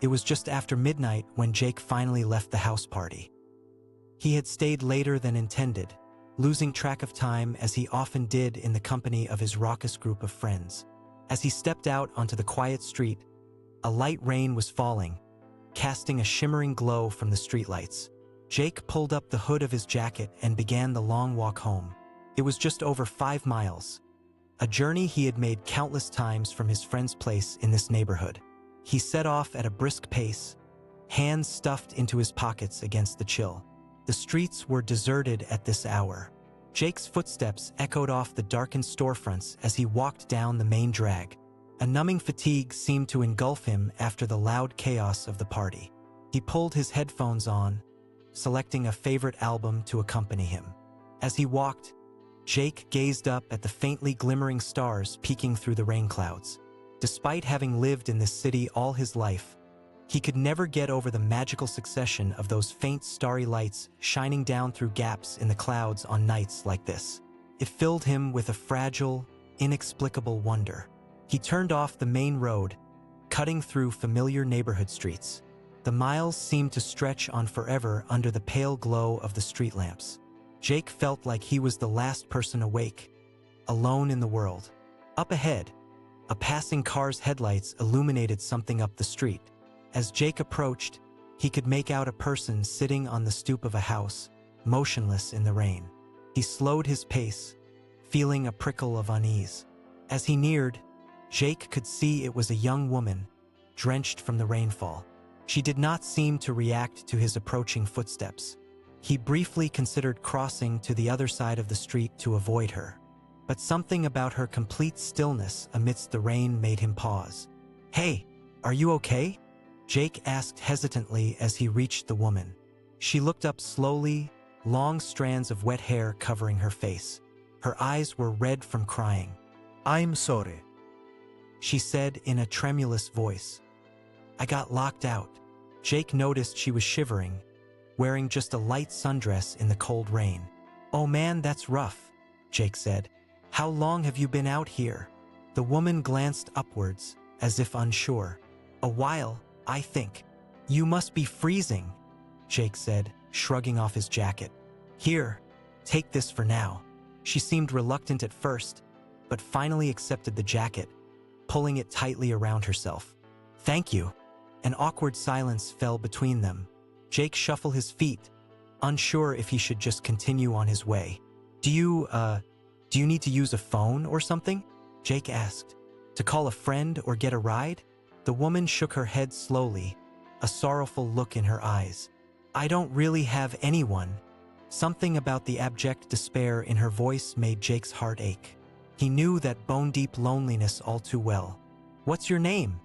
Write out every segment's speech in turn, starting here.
It was just after midnight when Jake finally left the house party. He had stayed later than intended, losing track of time as he often did in the company of his raucous group of friends. As he stepped out onto the quiet street, a light rain was falling, casting a shimmering glow from the streetlights. Jake pulled up the hood of his jacket and began the long walk home. It was just over 5 miles, a journey he had made countless times from his friend's place in this neighborhood. He set off at a brisk pace, hands stuffed into his pockets against the chill. The streets were deserted at this hour. Jake's footsteps echoed off the darkened storefronts as he walked down the main drag. A numbing fatigue seemed to engulf him after the loud chaos of the party. He pulled his headphones on, selecting a favorite album to accompany him. As he walked, Jake gazed up at the faintly glimmering stars peeking through the rain clouds. Despite having lived in this city all his life, he could never get over the magical succession of those faint starry lights shining down through gaps in the clouds on nights like this. It filled him with a fragile, inexplicable wonder. He turned off the main road, cutting through familiar neighborhood streets. The miles seemed to stretch on forever under the pale glow of the street lamps. Jake felt like he was the last person awake, alone in the world. Up ahead, a passing car's headlights illuminated something up the street. As Jake approached, he could make out a person sitting on the stoop of a house, motionless in the rain. He slowed his pace, feeling a prickle of unease. As he neared, Jake could see it was a young woman, drenched from the rainfall. She did not seem to react to his approaching footsteps. He briefly considered crossing to the other side of the street to avoid her, but something about her complete stillness amidst the rain made him pause. "Hey, are you okay?" Jake asked hesitantly as he reached the woman. She looked up slowly, long strands of wet hair covering her face. Her eyes were red from crying. "I'm sorry," she said in a tremulous voice. "I got locked out." Jake noticed she was shivering, wearing just a light sundress in the cold rain. "Oh man, that's rough," Jake said. "How long have you been out here?" The woman glanced upwards, as if unsure. "A while, I think." "You must be freezing," Jake said, shrugging off his jacket. "Here, take this for now." She seemed reluctant at first, but finally accepted the jacket, pulling it tightly around herself. "Thank you." An awkward silence fell between them. Jake shuffled his feet, unsure if he should just continue on his way. Do you need to use a phone or something?" Jake asked. "To call a friend or get a ride?" The woman shook her head slowly, a sorrowful look in her eyes. "I don't really have anyone." Something about the abject despair in her voice made Jake's heart ache. He knew that bone-deep loneliness all too well. "What's your name?"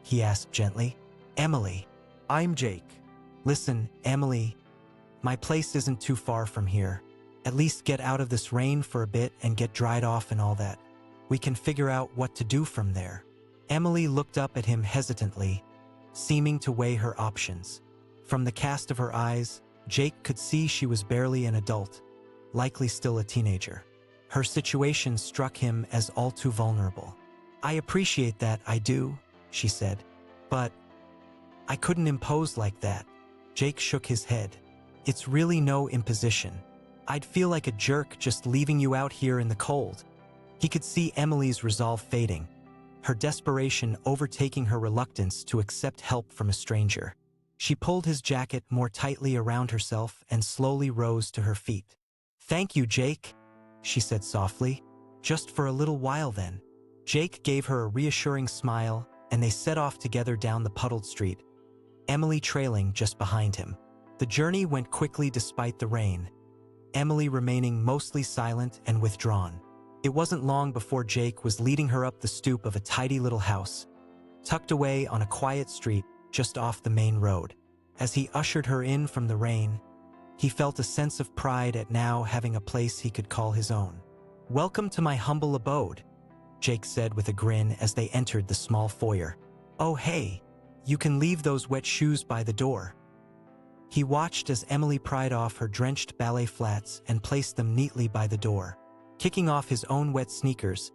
he asked gently. "Emily." "I'm Jake." "Listen, Emily, my place isn't too far from here. At least get out of this rain for a bit and get dried off and all that. We can figure out what to do from there." Emily looked up at him hesitantly, seeming to weigh her options. From the cast of her eyes, Jake could see she was barely an adult, likely still a teenager. Her situation struck him as all too vulnerable. "I appreciate that, I do," she said. "But I couldn't impose like that." Jake shook his head. "It's really no imposition. I'd feel like a jerk just leaving you out here in the cold." He could see Emily's resolve fading, her desperation overtaking her reluctance to accept help from a stranger. She pulled his jacket more tightly around herself and slowly rose to her feet. "Thank you, Jake," she said softly. "Just for a little while then." Jake gave her a reassuring smile, and they set off together down the puddled street, Emily trailing just behind him. The journey went quickly despite the rain, Emily remaining mostly silent and withdrawn. It wasn't long before Jake was leading her up the stoop of a tidy little house, tucked away on a quiet street just off the main road. As he ushered her in from the rain, he felt a sense of pride at now having a place he could call his own. "Welcome to my humble abode," Jake said with a grin as they entered the small foyer. "Oh hey, you can leave those wet shoes by the door." He watched as Emily pried off her drenched ballet flats and placed them neatly by the door. Kicking off his own wet sneakers,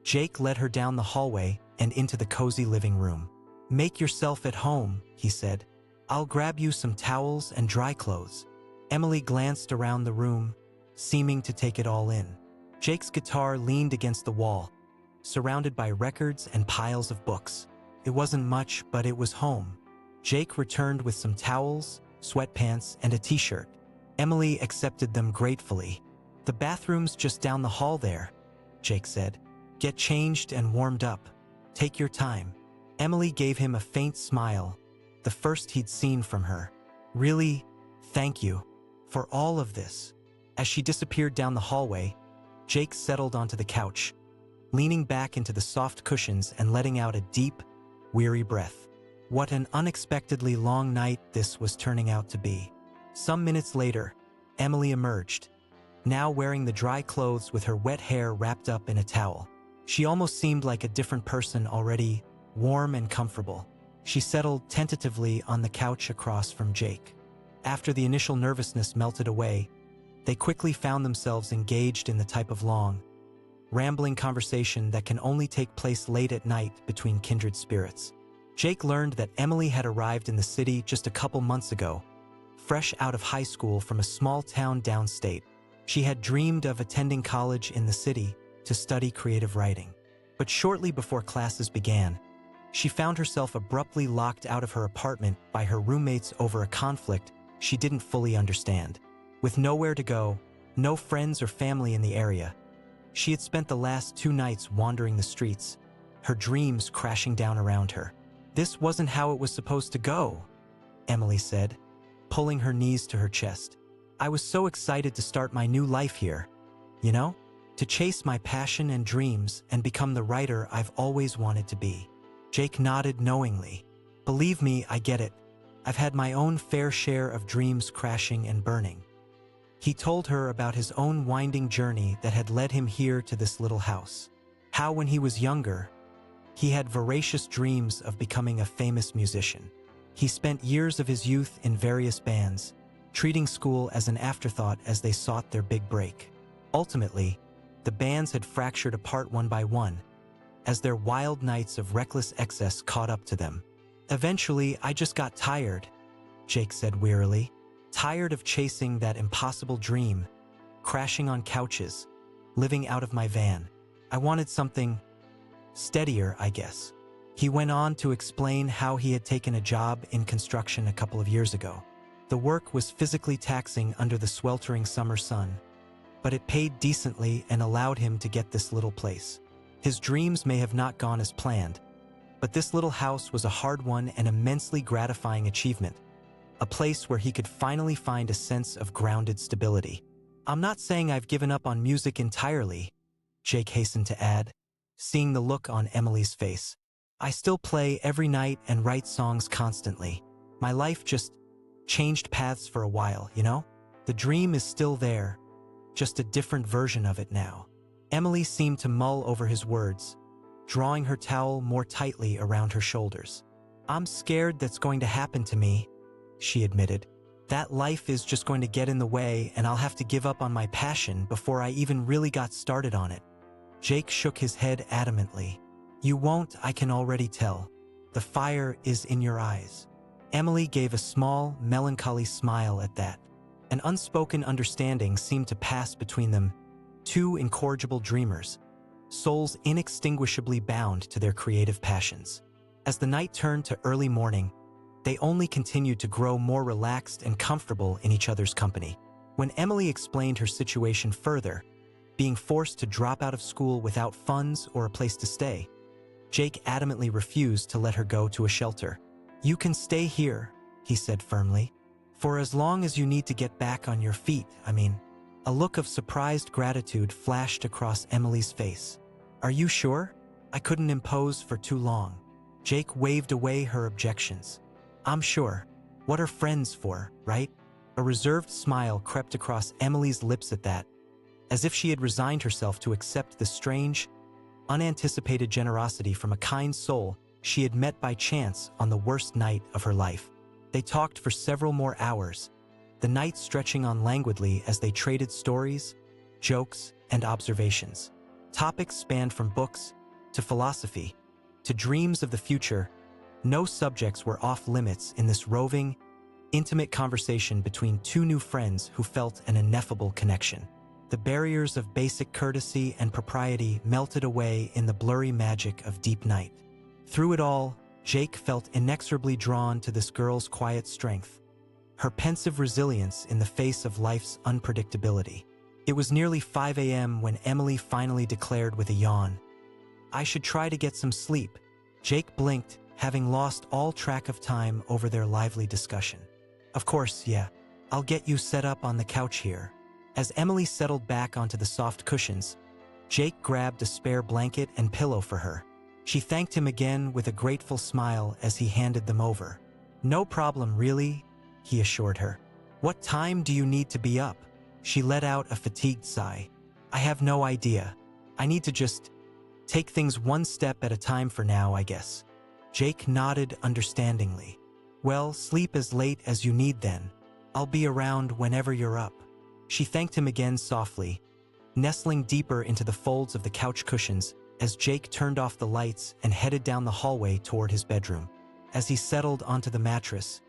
Jake led her down the hallway and into the cozy living room. "Make yourself at home," he said. "I'll grab you some towels and dry clothes." Emily glanced around the room, seeming to take it all in. Jake's guitar leaned against the wall, surrounded by records and piles of books. It wasn't much, but it was home. Jake returned with some towels, sweatpants, and a t-shirt. Emily accepted them gratefully. "The bathroom's just down the hall there," Jake said. "Get changed and warmed up. Take your time." Emily gave him a faint smile, the first he'd seen from her. "Really, thank you for all of this." As she disappeared down the hallway, Jake settled onto the couch, leaning back into the soft cushions and letting out a deep, weary breath. What an unexpectedly long night this was turning out to be. Some minutes later, Emily emerged, now wearing the dry clothes with her wet hair wrapped up in a towel. She almost seemed like a different person already, warm and comfortable. She settled tentatively on the couch across from Jake. After the initial nervousness melted away, they quickly found themselves engaged in the type of long, rambling conversation that can only take place late at night between kindred spirits. Jake learned that Emily had arrived in the city just a couple months ago, fresh out of high school from a small town downstate. She had dreamed of attending college in the city to study creative writing. But shortly before classes began, she found herself abruptly locked out of her apartment by her roommates over a conflict she didn't fully understand. With nowhere to go, no friends or family in the area, she had spent the last 2 nights wandering the streets, her dreams crashing down around her. "This wasn't how it was supposed to go," Emily said, pulling her knees to her chest. "I was so excited to start my new life here, you know? To chase my passion and dreams and become the writer I've always wanted to be." Jake nodded knowingly. "Believe me, I get it. I've had my own fair share of dreams crashing and burning." He told her about his own winding journey that had led him here to this little house. How when he was younger, he had voracious dreams of becoming a famous musician. He spent years of his youth in various bands, treating school as an afterthought as they sought their big break. Ultimately, the bands had fractured apart one by one, as their wild nights of reckless excess caught up to them. "Eventually, I just got tired," Jake said wearily. "Tired of chasing that impossible dream, crashing on couches, living out of my van. I wanted something steadier, I guess." He went on to explain how he had taken a job in construction a couple of years ago. The work was physically taxing under the sweltering summer sun, but it paid decently and allowed him to get this little place. His dreams may have not gone as planned, but this little house was a hard won and immensely gratifying achievement, a place where he could finally find a sense of grounded stability. "I'm not saying I've given up on music entirely," Jake hastened to add, seeing the look on Emily's face. "I still play every night and write songs constantly. My life just changed paths for a while, you know? The dream is still there, just a different version of it now." Emily seemed to mull over his words, drawing her towel more tightly around her shoulders. "I'm scared that's going to happen to me," she admitted. "That life is just going to get in the way and I'll have to give up on my passion before I even really got started on it." Jake shook his head adamantly. "You won't, I can already tell. The fire is in your eyes." Emily gave a small, melancholy smile at that. An unspoken understanding seemed to pass between them, two incorrigible dreamers, souls inextinguishably bound to their creative passions. As the night turned to early morning, they only continued to grow more relaxed and comfortable in each other's company. When Emily explained her situation further, being forced to drop out of school without funds or a place to stay, Jake adamantly refused to let her go to a shelter. "You can stay here," he said firmly, "for as long as you need to get back on your feet, I mean." A look of surprised gratitude flashed across Emily's face. "Are you sure? I couldn't impose for too long." Jake waved away her objections. "I'm sure. What are friends for, right?" A reserved smile crept across Emily's lips at that, as if she had resigned herself to accept the strange, unanticipated generosity from a kind soul she had met by chance on the worst night of her life. They talked for several more hours, the night stretching on languidly as they traded stories, jokes, and observations. Topics spanned from books to philosophy to dreams of the future, No subjects were off limits in this roving, intimate conversation between two new friends who felt an ineffable connection. The barriers of basic courtesy and propriety melted away in the blurry magic of deep night. Through it all, Jake felt inexorably drawn to this girl's quiet strength, her pensive resilience in the face of life's unpredictability. It was nearly 5 a.m. when Emily finally declared with a yawn, "I should try to get some sleep." Jake blinked, having lost all track of time over their lively discussion. "Of course, yeah. I'll get you set up on the couch here." As Emily settled back onto the soft cushions, Jake grabbed a spare blanket and pillow for her. She thanked him again with a grateful smile as he handed them over. "No problem, really," he assured her. "What time do you need to be up?" She let out a fatigued sigh. "I have no idea. I need to just take things one step at a time for now, I guess." Jake nodded understandingly. "Well, sleep as late as you need then. I'll be around whenever you're up." She thanked him again softly, nestling deeper into the folds of the couch cushions as Jake turned off the lights and headed down the hallway toward his bedroom. As he settled onto the mattress,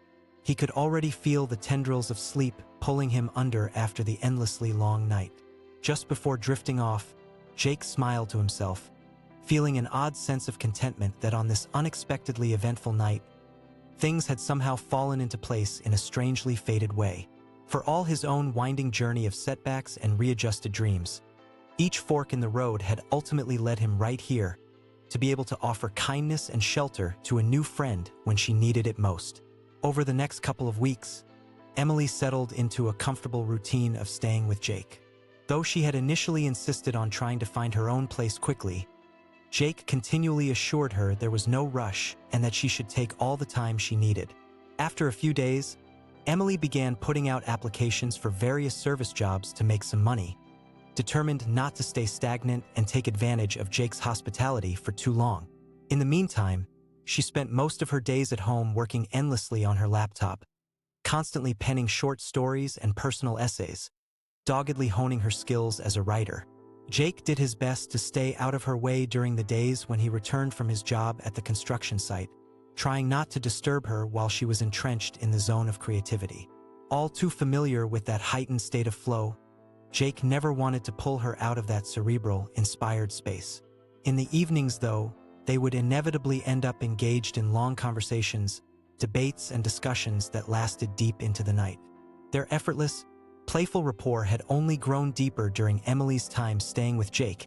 he could already feel the tendrils of sleep pulling him under after the endlessly long night. Just before drifting off, Jake smiled to himself, feeling an odd sense of contentment that on this unexpectedly eventful night, things had somehow fallen into place in a strangely fated way. For all his own winding journey of setbacks and readjusted dreams, each fork in the road had ultimately led him right here, to be able to offer kindness and shelter to a new friend when she needed it most. Over the next couple of weeks, Emily settled into a comfortable routine of staying with Jake. Though she had initially insisted on trying to find her own place quickly, Jake continually assured her there was no rush and that she should take all the time she needed. After a few days, Emily began putting out applications for various service jobs to make some money, determined not to stay stagnant and take advantage of Jake's hospitality for too long. In the meantime, she spent most of her days at home working endlessly on her laptop, constantly penning short stories and personal essays, doggedly honing her skills as a writer. Jake did his best to stay out of her way during the days when he returned from his job at the construction site, trying not to disturb her while she was entrenched in the zone of creativity. All too familiar with that heightened state of flow, Jake never wanted to pull her out of that cerebral, inspired space. In the evenings, though, they would inevitably end up engaged in long conversations, debates, and discussions that lasted deep into the night. Their effortless, playful rapport had only grown deeper during Emily's time staying with Jake,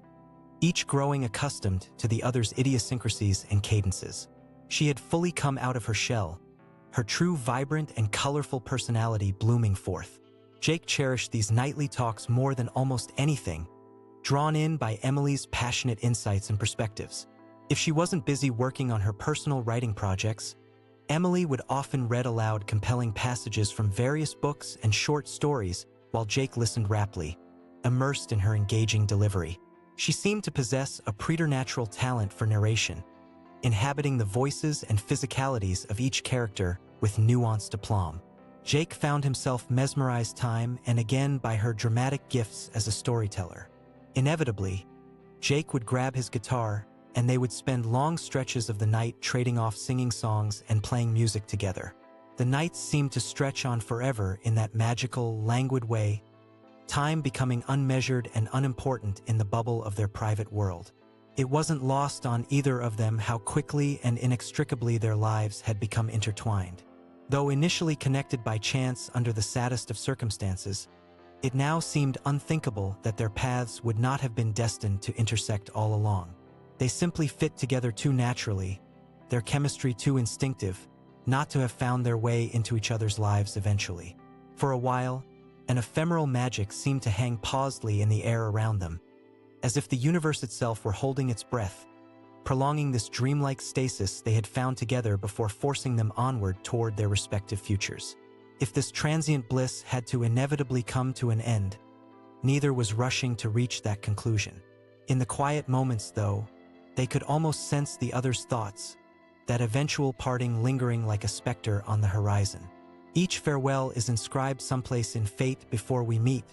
each growing accustomed to the other's idiosyncrasies and cadences. She had fully come out of her shell, her true vibrant and colorful personality blooming forth. Jake cherished these nightly talks more than almost anything, drawn in by Emily's passionate insights and perspectives. If she wasn't busy working on her personal writing projects, Emily would often read aloud compelling passages from various books and short stories while Jake listened raptly, immersed in her engaging delivery. She seemed to possess a preternatural talent for narration, inhabiting the voices and physicalities of each character with nuanced aplomb. Jake found himself mesmerized time and again by her dramatic gifts as a storyteller. Inevitably, Jake would grab his guitar, and they would spend long stretches of the night trading off singing songs and playing music together. The nights seemed to stretch on forever in that magical, languid way, time becoming unmeasured and unimportant in the bubble of their private world. It wasn't lost on either of them how quickly and inextricably their lives had become intertwined. Though initially connected by chance under the saddest of circumstances, it now seemed unthinkable that their paths would not have been destined to intersect all along. They simply fit together too naturally, their chemistry too instinctive, not to have found their way into each other's lives eventually. For a while, an ephemeral magic seemed to hang pausedly in the air around them, as if the universe itself were holding its breath, prolonging this dreamlike stasis they had found together before forcing them onward toward their respective futures. If this transient bliss had to inevitably come to an end, neither was rushing to reach that conclusion. In the quiet moments, though, they could almost sense the other's thoughts, that eventual parting lingering like a specter on the horizon. Each farewell is inscribed someplace in fate before we meet,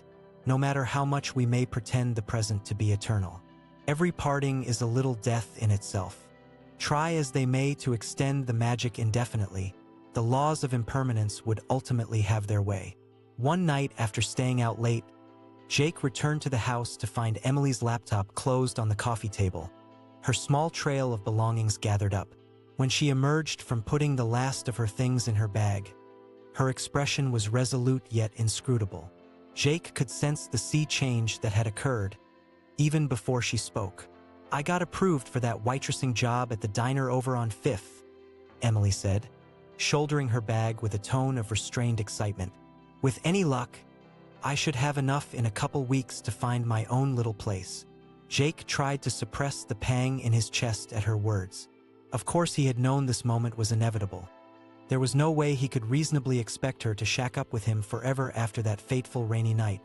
no matter how much we may pretend the present to be eternal. Every parting is a little death in itself, Try as they may to extend the magic indefinitely, the laws of impermanence would ultimately have their way. One night after staying out late, Jake returned to the house to find Emily's laptop closed on the coffee table, her small trail of belongings gathered up. When she emerged from putting the last of her things in her bag, her expression was resolute yet inscrutable. Jake could sense the sea change that had occurred, even before she spoke. "I got approved for that waitressing job at the diner over on 5th, Emily said, shouldering her bag with a tone of restrained excitement. "With any luck, I should have enough in a couple weeks to find my own little place." Jake tried to suppress the pang in his chest at her words. Of course he had known this moment was inevitable. There was no way he could reasonably expect her to shack up with him forever after that fateful rainy night,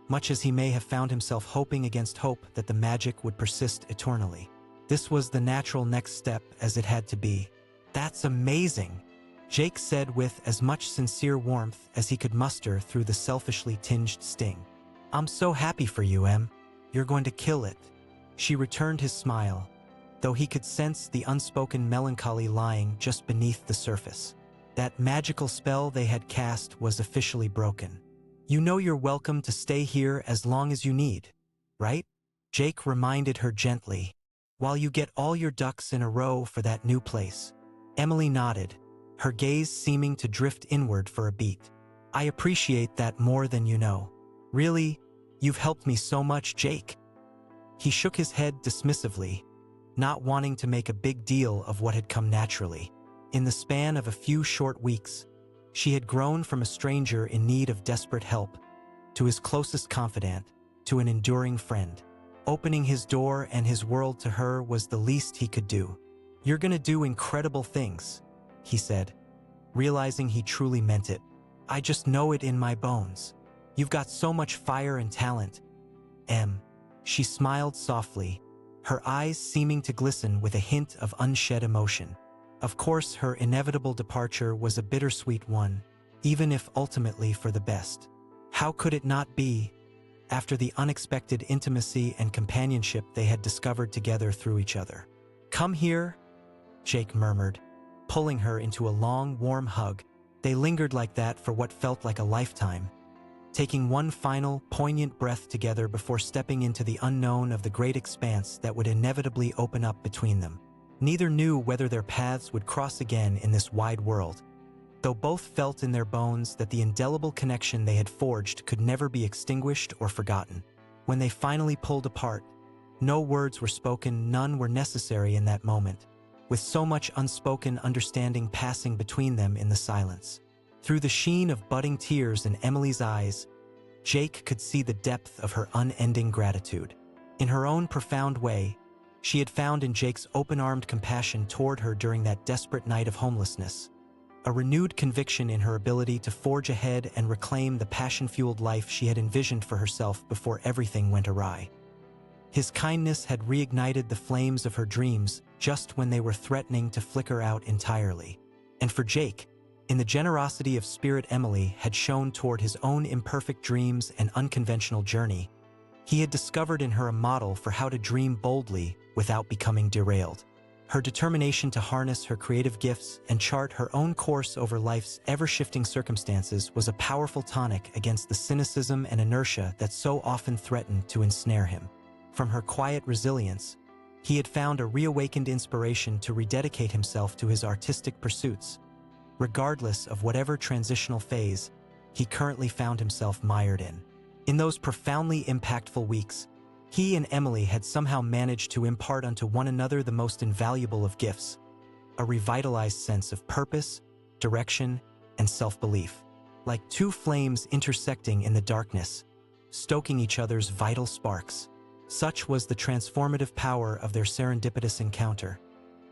much as he may have found himself hoping against hope that the magic would persist eternally. This was the natural next step, as it had to be. "That's amazing," Jake said with as much sincere warmth as he could muster through the selfishly tinged sting. "I'm so happy for you, Em. You're going to kill it." She returned his smile, though he could sense the unspoken melancholy lying just beneath the surface. That magical spell they had cast was officially broken. "You know you're welcome to stay here as long as you need, right?" Jake reminded her gently, "while you get all your ducks in a row for that new place." Emily nodded, her gaze seeming to drift inward for a beat. "I appreciate that more than you know. Really, you've helped me so much, Jake." He shook his head dismissively, not wanting to make a big deal of what had come naturally. In the span of a few short weeks, she had grown from a stranger in need of desperate help to his closest confidant, to an enduring friend. Opening his door and his world to her was the least he could do. "You're gonna do incredible things," he said, realizing he truly meant it. "I just know it in my bones. You've got so much fire and talent, Em." She smiled softly, her eyes seeming to glisten with a hint of unshed emotion. Of course, her inevitable departure was a bittersweet one, even if ultimately for the best. How could it not be, after the unexpected intimacy and companionship they had discovered together through each other? "Come here," Jake murmured, pulling her into a long, warm hug. They lingered like that for what felt like a lifetime, taking one final, poignant breath together before stepping into the unknown of the great expanse that would inevitably open up between them. Neither knew whether their paths would cross again in this wide world, though both felt in their bones that the indelible connection they had forged could never be extinguished or forgotten. When they finally pulled apart, no words were spoken, none were necessary in that moment, with so much unspoken understanding passing between them in the silence. Through the sheen of budding tears in Emily's eyes, Jake could see the depth of her unending gratitude. In her own profound way, she had found in Jake's open-armed compassion toward her during that desperate night of homelessness a renewed conviction in her ability to forge ahead and reclaim the passion-fueled life she had envisioned for herself before everything went awry. His kindness had reignited the flames of her dreams just when they were threatening to flicker out entirely. And for Jake, in the generosity of spirit Emily had shown toward his own imperfect dreams and unconventional journey, he had discovered in her a model for how to dream boldly without becoming derailed. Her determination to harness her creative gifts and chart her own course over life's ever-shifting circumstances was a powerful tonic against the cynicism and inertia that so often threatened to ensnare him. From her quiet resilience, he had found a reawakened inspiration to rededicate himself to his artistic pursuits, regardless of whatever transitional phase he currently found himself mired in. In those profoundly impactful weeks, he and Emily had somehow managed to impart unto one another the most invaluable of gifts, a revitalized sense of purpose, direction, and self-belief. Like two flames intersecting in the darkness, stoking each other's vital sparks. Such was the transformative power of their serendipitous encounter,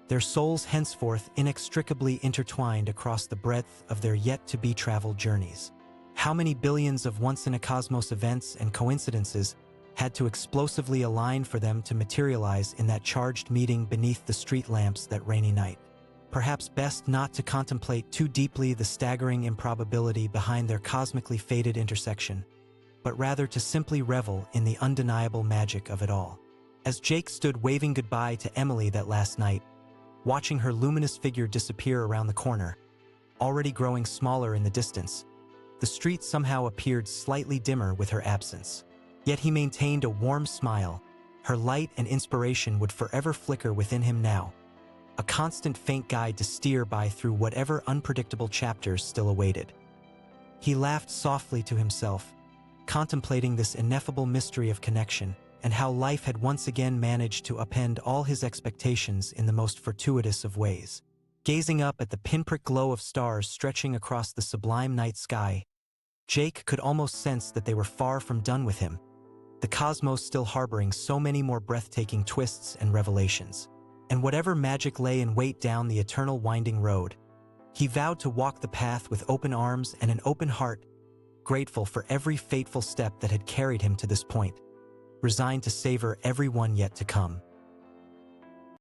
their souls henceforth inextricably intertwined across the breadth of their yet-to-be-traveled journeys. How many billions of once-in-a-cosmos events and coincidences had to explosively align for them to materialize in that charged meeting beneath the street lamps that rainy night? Perhaps best not to contemplate too deeply the staggering improbability behind their cosmically fated intersection, but rather to simply revel in the undeniable magic of it all. As Jake stood waving goodbye to Emily that last night, watching her luminous figure disappear around the corner, already growing smaller in the distance. The street somehow appeared slightly dimmer with her absence. Yet he maintained a warm smile. Her light and inspiration would forever flicker within him now, a constant faint guide to steer by through whatever unpredictable chapters still awaited. He laughed softly to himself, contemplating this ineffable mystery of connection and how life had once again managed to upend all his expectations in the most fortuitous of ways. Gazing up at the pinprick glow of stars stretching across the sublime night sky, Jake could almost sense that they were far from done with him, the cosmos still harboring so many more breathtaking twists and revelations. And whatever magic lay in wait down the eternal winding road, he vowed to walk the path with open arms and an open heart, grateful for every fateful step that had carried him to this point, resigned to savor every one yet to come.